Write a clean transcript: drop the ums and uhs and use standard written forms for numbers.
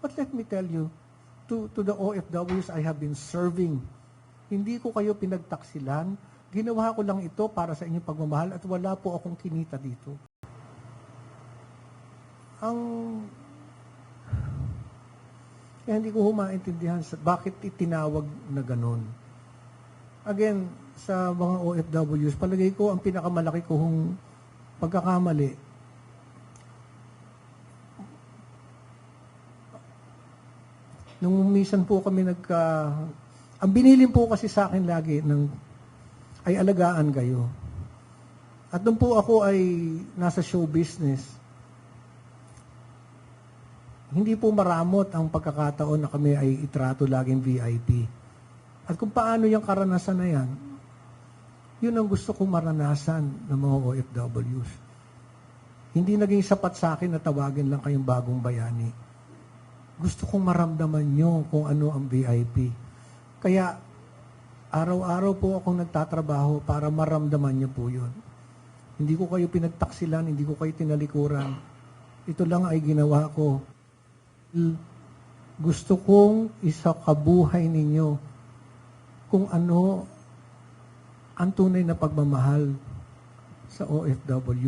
But let me tell you, to the OFWs I have been serving, hindi ko kayo pinagtaksilan. Ginawa ko lang ito para sa inyong pagmamahal at wala po akong kinita dito. Kaya hindi ko maintindihan bakit itinawag na ganon. Again, sa mga OFWs, palagay ko ang pinakamalaki kong pagkakamali, nung minsan po kami ang binilin po kasi sa akin lagi ay alagaan kayo. At nung po ako ay nasa show business, hindi po maramot ang pagkakataon na kami ay itrato laging VIP. At kung paano yung karanasan na yan, yun ang gusto kong maranasan ng mga OFWs. Hindi naging sapat sa akin na tawagin lang kayong bagong bayani. Gusto kong maramdaman nyo kung ano ang VIP. Kaya, araw-araw po akong nagtatrabaho para maramdaman nyo po yun. Hindi ko kayo pinagtaksilan, hindi ko kayo tinalikuran. Ito lang ay ginawa ko. Gusto kong isakabuhay ninyo kung ano ang tunay na pagmamahal sa OFW.